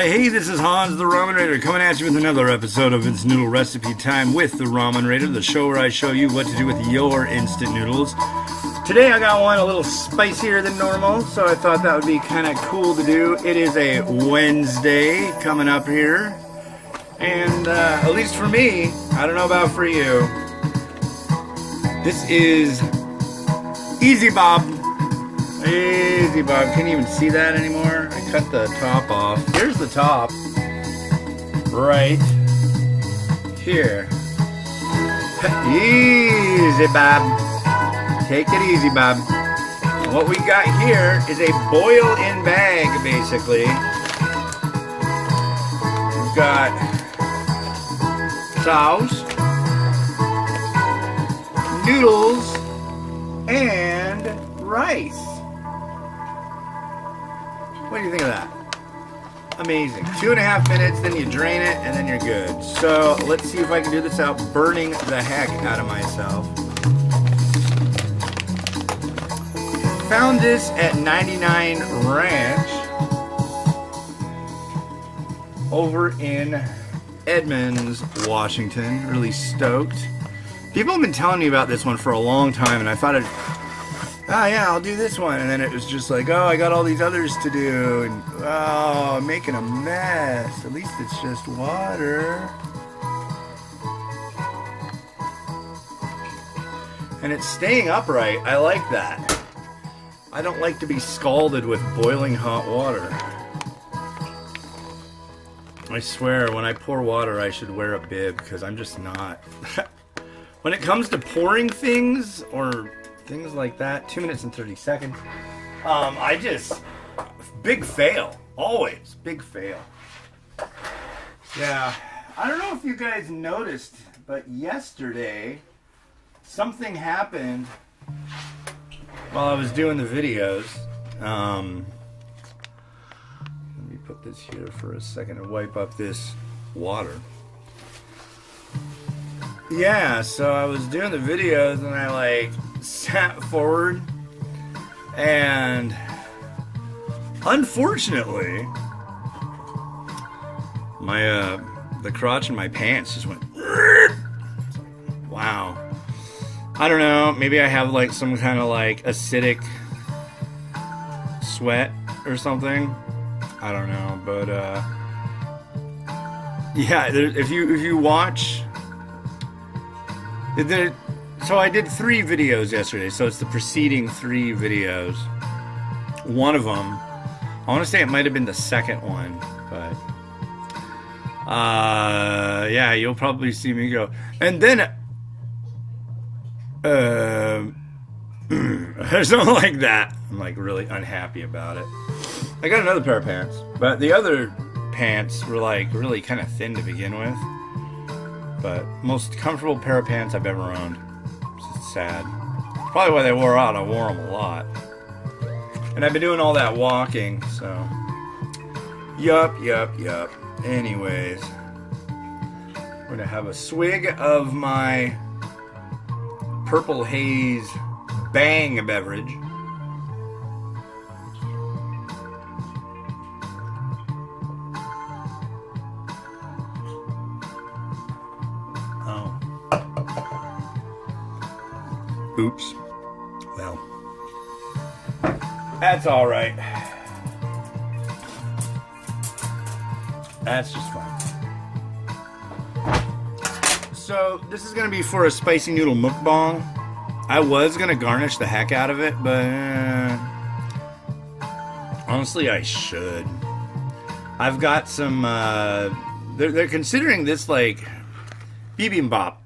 Hey, this is Hans the Ramen Raider coming at you with another episode of It's Noodle Recipe Time with the Ramen Raider, the show where I show you what to do with your instant noodles. Today I got one a little spicier than normal, so I thought that would be kind of cool to do. It is a Wednesday coming up here, and at least for me, I don't know about for you, this is EasyBab. EasyBab, can you even see that anymore? I cut the top off. Here's the top. Right here. EasyBab. Take it easy, Bob. What we got here is a boil-in bag, basically. We've got sauce, noodles, and rice. What do you think of that? Amazing. 2.5 minutes, then you drain it, and then you're good. So let's see if I can do this without burning the heck out of myself. Found this at 99 Ranch over in Edmonds, Washington. Really stoked. People have been telling me about this one for a long time, and I thought oh yeah, I'll do this one, and then it was just like, oh, I got all these others to do, and oh, I'm making a mess. At least it's just water. And it's staying upright. I like that. I don't like to be scalded with boiling hot water. I swear, when I pour water, I should wear a bib, because I'm just not. When it comes to pouring things, or things like that, 2 minutes and 30 seconds, I just, big fail. Always, big fail. Yeah, I don't know if you guys noticed, but yesterday, something happened while I was doing the videos. Let me put this here for a second and wipe up this water. Yeah, so I was doing the videos and I like sat forward, and unfortunately my the crotch in my pants just went wow. I don't know, maybe I have like some kind of like acidic sweat or something. I don't know, but yeah, if you watch so I did 3 videos yesterday, so it's the preceding 3 videos. One of them, I want to say it might have been the second one, but yeah, you'll probably see me go, and then or something like that. I'm like really unhappy about it. I got another pair of pants, but the other pants were like really kind of thin to begin with. But most comfortable pair of pants I've ever owned. It's sad. Probably why they wore out. I wore them a lot. And I've been doing all that walking, so. Yup. Anyways. I'm gonna have a swig of my Purple Haze Bang beverage. Oh. Oops. Well, that's all right. That's just fine. So this is gonna be for a spicy noodle mukbang. I was gonna garnish the heck out of it, but honestly, I should. I've got some. They're considering this like bibimbap.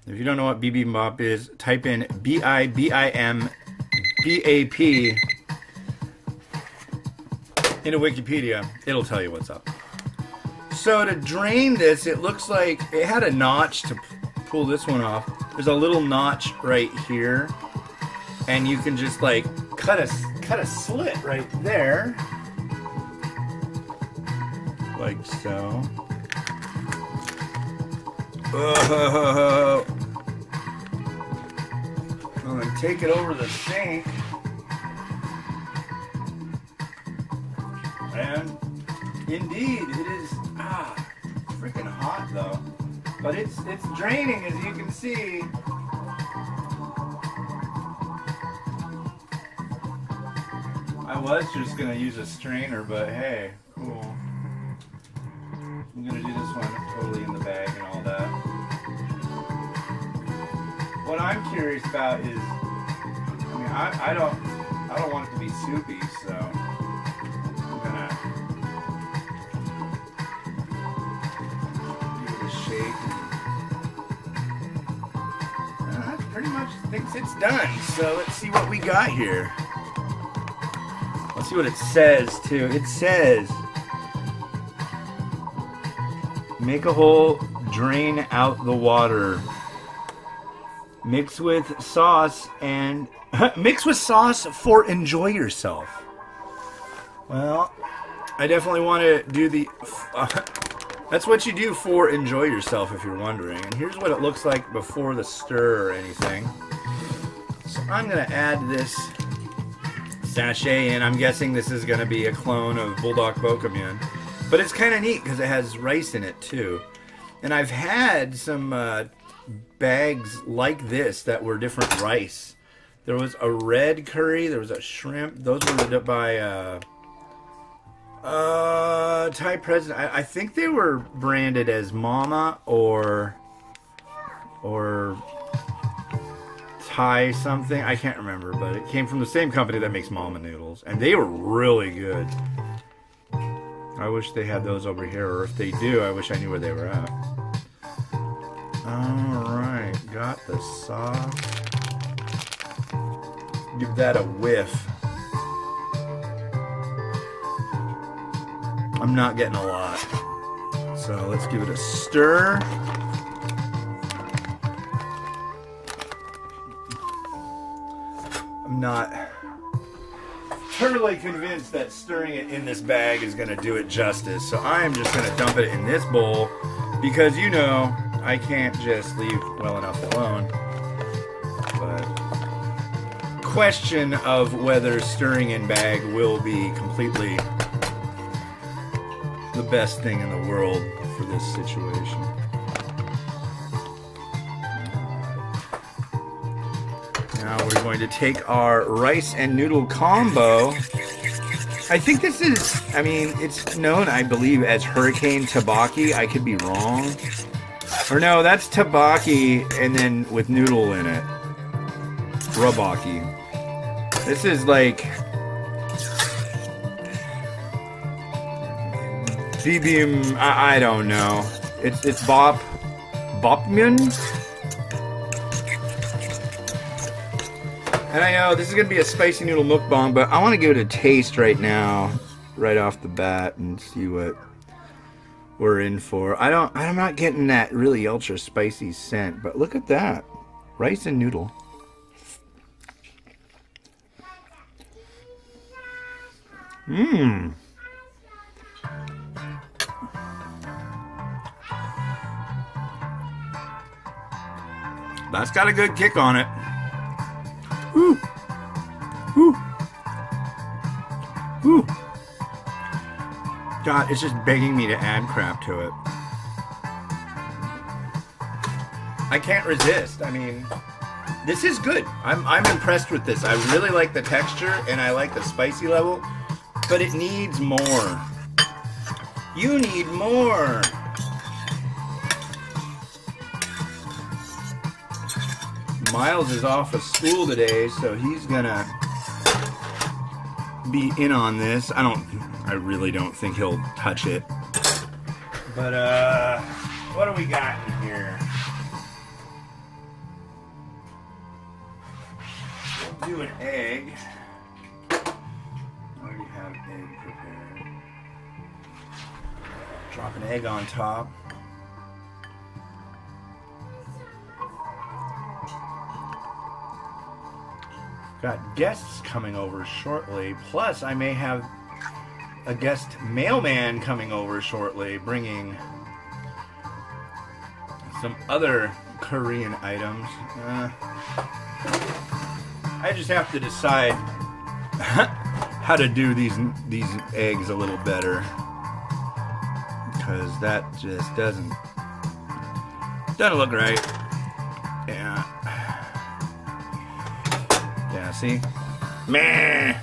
If you don't know what bibimbap is, type in BIBIMBAP into Wikipedia. It'll tell you what's up. So to drain this, it looks like it had a notch to pull this one off. There's a little notch right here, and you can just like cut a slit right there, like so. I'm gonna take it over the sink. And Indeed, it is freaking hot though. But it's draining, as you can see. I was just gonna use a strainer, but hey, cool. I'm gonna do this one totally in the bag and all that. What I'm curious about is, I mean, I don't want it to be soupy, so I'm gonna give it a shake. That pretty much thinks it's done. So let's see what we got here. Let's see what it says too. It says, make a hole, drain out the water. Mix with sauce and mix with sauce for enjoy yourself. Well, I definitely want to do the that's what you do for enjoy yourself, if you're wondering. And here's what it looks like before the stir or anything. So I'm gonna add this sachet in. I'm guessing this is gonna be a clone of Bulldog Bokamyun, but it's kind of neat because it has rice in it too. And I've had some bags like this that were different rice. There was a red curry, there was a shrimp. Those were by Thai President. I think they were branded as Mama or Thai something. I can't remember, but it came from the same company that makes Mama noodles, and they were really good. I wish they had those over here, or if they do, I wish I knew where they were at. Alright, got the sauce. Give that a whiff. I'm not getting a lot. So let's give it a stir. I'm not totally convinced that stirring it in this bag is going to do it justice. So I'm just going to dump it in this bowl because, you know, I can't just leave well enough alone. But question of whether stirring in bag will be completely the best thing in the world for this situation. Now we're going to take our rice and noodle combo. I think this is, I mean, it's known, I believe, as Hurricane Tabaki. I could be wrong. Or no, that's tabaki and then with noodle in it. Rabaki. This is like bibimbap. I don't know. It's bopmyun. And I know this is gonna be a spicy noodle mukbang, but I want to give it a taste right now, right off the bat, and see what we're in for. I'm not getting that really ultra spicy scent, but look at that. Rice and noodle. Mmm. That's got a good kick on it. Woo. Woo. Woo. God, it's just begging me to add crap to it. I can't resist. I mean, this is good. I'm impressed with this. I really like the texture and I like the spicy level, but it needs more. You need more. Miles is off of school today, so he's gonna be in on this. I really don't think he'll touch it. But what do we got in here? We'll do an egg. I already have egg prepared. Drop an egg on top. Got guests coming over shortly, plus I may have a guest mailman coming over shortly, bringing some other Korean items. I just have to decide how to do these eggs a little better. because that just doesn't look right. Yeah. Yeah, see? Meh!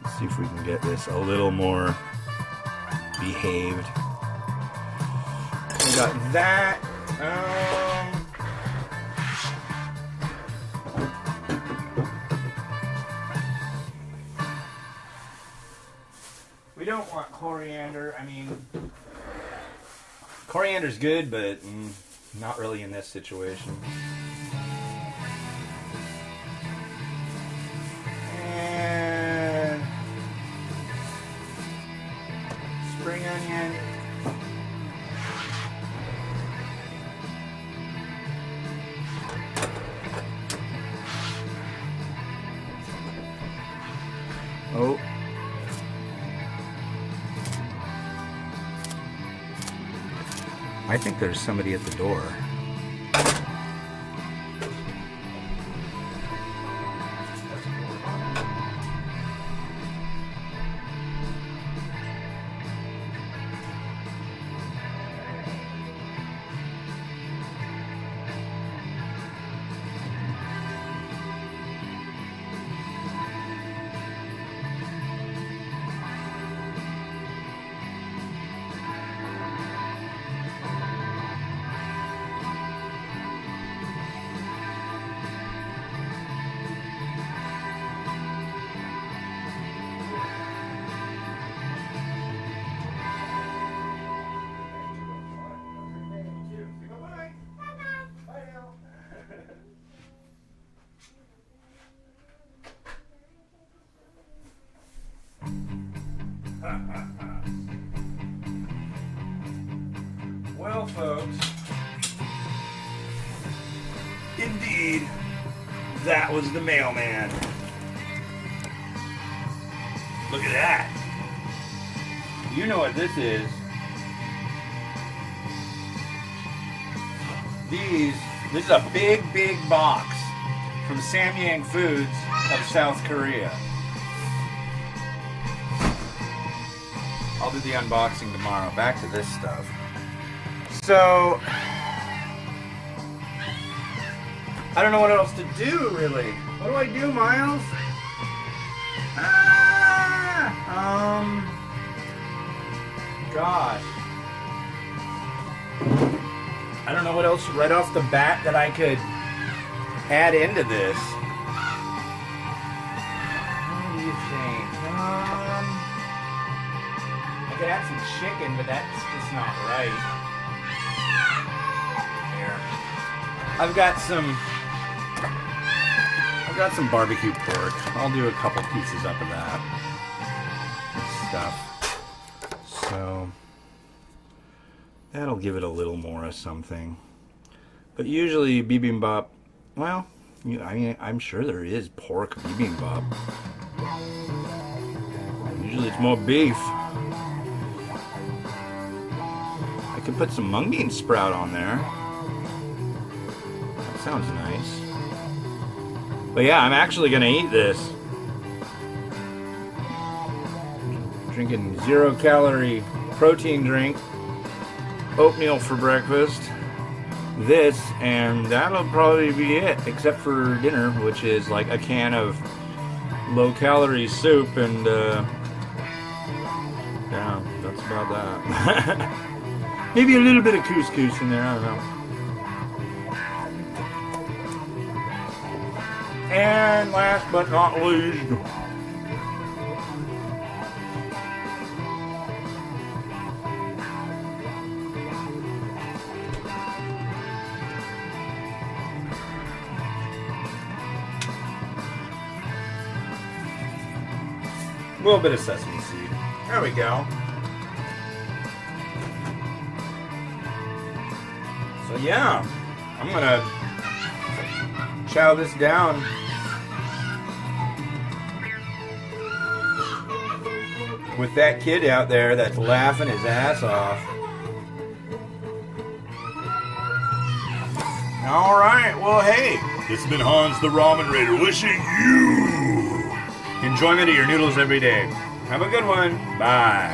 Let's see if we can get this a little more behaved. We got that. We don't want coriander. I mean, coriander's good, but not really in this situation. And spring onion. Oh. I think there's somebody at the door. Well, folks, indeed, that was the mailman. Look at that. You know what this is. This is a big, big box from Samyang Foods of South Korea. I'll do the unboxing tomorrow. Back to this stuff. So, I don't know what else to do, really. What do I do, Miles? Gosh. I don't know what else right off the bat that I could add into this. What do you think? I could add some chicken, but that's just not right. I've got some barbecue pork. I'll do a couple pieces up of that stuff. So that'll give it a little more of something. But usually bibimbap, well, I mean, I'm sure there is pork bibimbap. Usually it's more beef. I could put some mung bean sprout on there. Sounds nice. But yeah, I'm actually gonna eat this. Drinking 0-calorie protein drink, oatmeal for breakfast, this, and that'll probably be it, except for dinner, which is like a can of low-calorie soup, and yeah, that's about that. Maybe a little bit of couscous in there, I don't know. And last but not least, a little bit of sesame seed. There we go. So yeah, I'm gonna chow this down. With that kid out there that's laughing his ass off. Alright, well hey, this has been Hans the Ramen Raider wishing you enjoyment of your noodles every day. Have a good one. Bye.